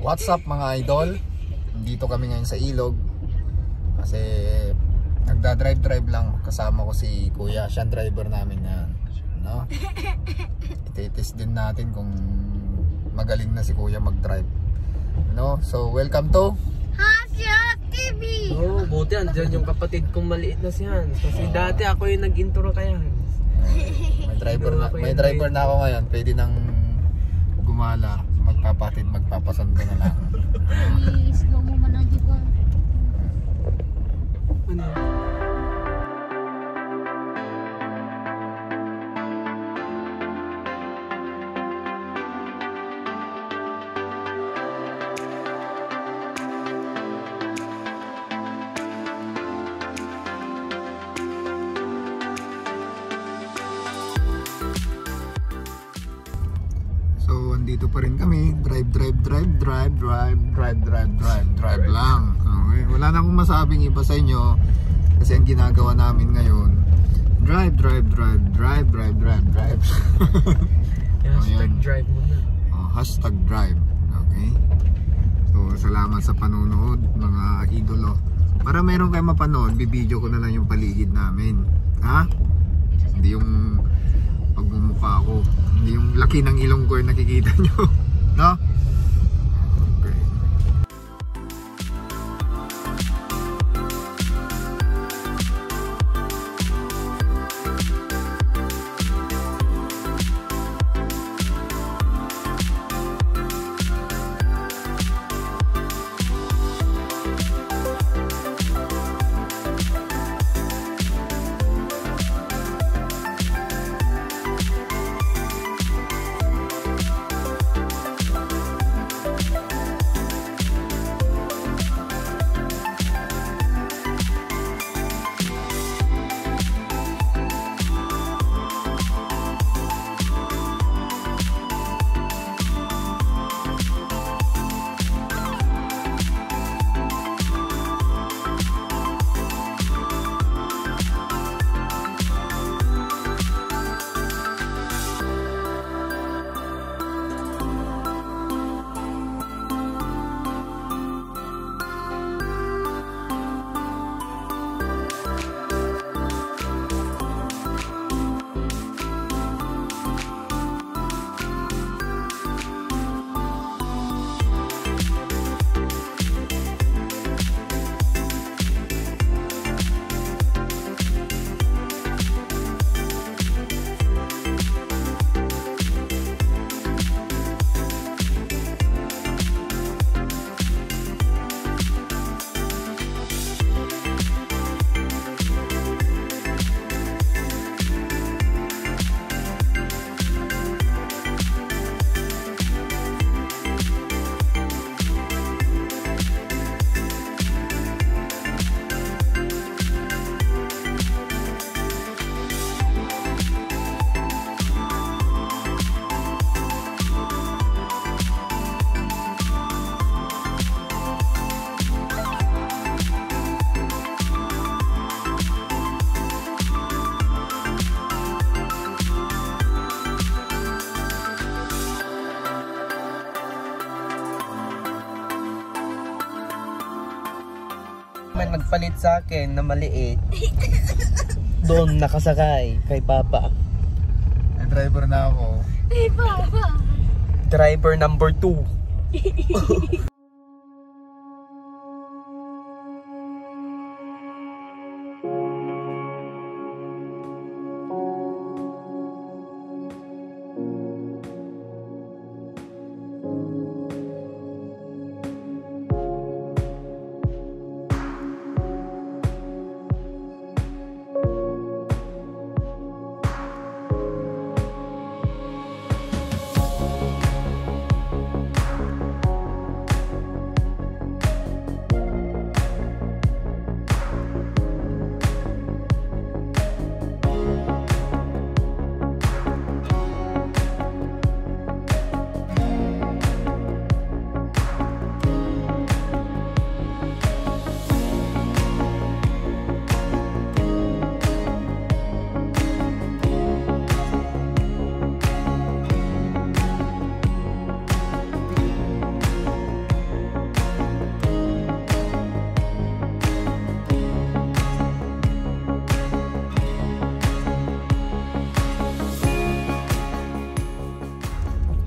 What's up mga idol? Dito kami ngayon sa ilog kasi nagda-drive lang, kasama ko si Kuya, siya ang driver namin na, no? Ititis din natin kung magaling na si Kuya mag-drive, no? So welcome to Hasya TV. Oh, buti andyan yung kapatid kong maliit na si Hans. Kasi dati ako yung nag-intro kay Hans. may driver na ako ngayon, pwede nang gumala, magpapatid, magpapasando na lang. Slow mo man ang ko. Ano? So andito pa rin kami, drive lang. Okay. Wala na akong masabing iba sa inyo kasi ang ginagawa namin ngayon, drive. Hashtag drive mo na. Hashtag drive. Okay. So salamat sa panonood mga idolo. Para meron kayo mapanood, bibidyo ko na lang yung paligid namin. Ha? Hindi yung pagmumukha ko, hindi yung laki ng ilong ko yung nakikita nyo. No? Okay. May nagpalit sa akin na maliit. doon nakasakay kay Papa. May driver na ako. Hey, Papa. Driver number 2.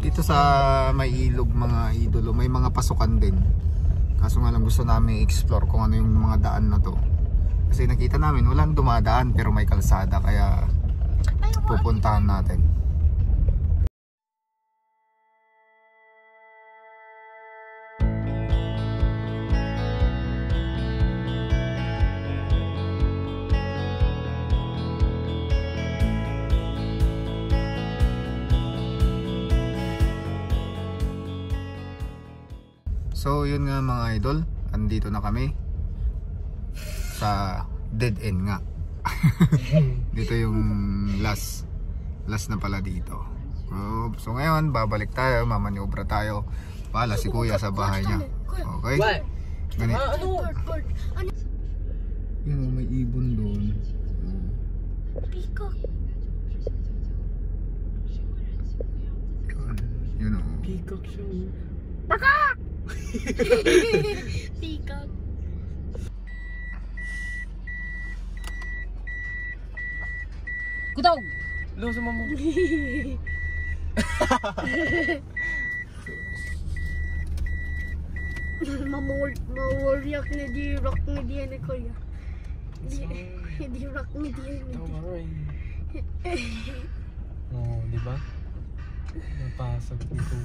Dito sa may ilog mga idolo, may mga pasukan din. Kaso nga lang gusto namin i-explore kung ano yung mga daan na to. Kasi nakita namin walang dumadaan pero may kalsada, kaya pupuntahan natin. So yun nga mga idol, andito na kami sa dead end nga. Dito yung last na pala dito. So ngayon babalik tayo, mamaniobra tayo. Pala si kuya sa bahay niya. Okay? Ganito. Yun, may ibon doon. Peacock. Yun o. Peacock siya. Peacock. Kutog! Lo, sama mo. Mawaryak na di rock na di yan ko ya. Di rock na di yan. Oo, di ba? Napasag dito.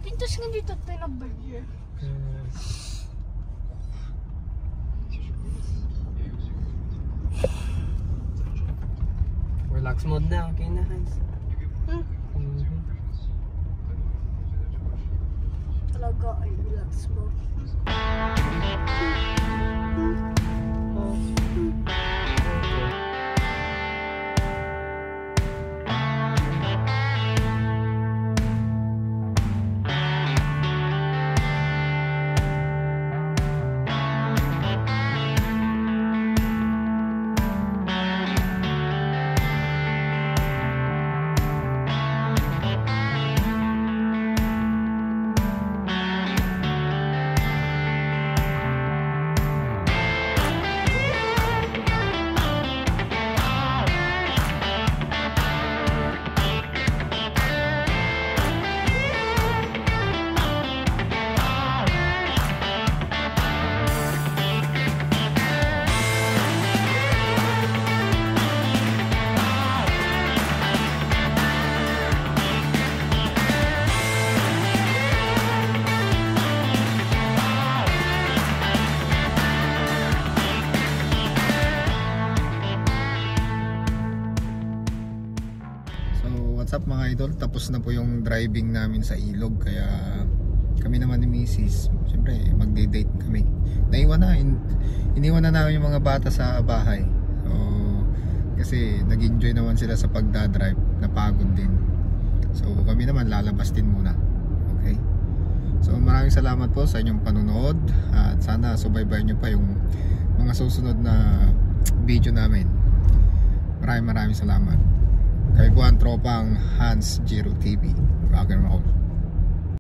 Pintos nga dito tayo na burger. Relax mode na, okay na Hans. Talaga ay relax mo. What's up mga idol, tapos na po yung driving namin sa ilog, kaya kami naman ni Mrs. Siyempre magde-date kami. Iniwan na namin yung mga bata sa bahay. So, kasi nag-enjoy naman sila sa pagdadrive, napagod din. So kami naman lalabas din muna. Okay? So maraming salamat po sa inyong panunood, at sana subaybayan nyo pa yung mga susunod na video namin. Maraming salamat. Kayo po ang tropang Hans Giro TV. Rock and roll.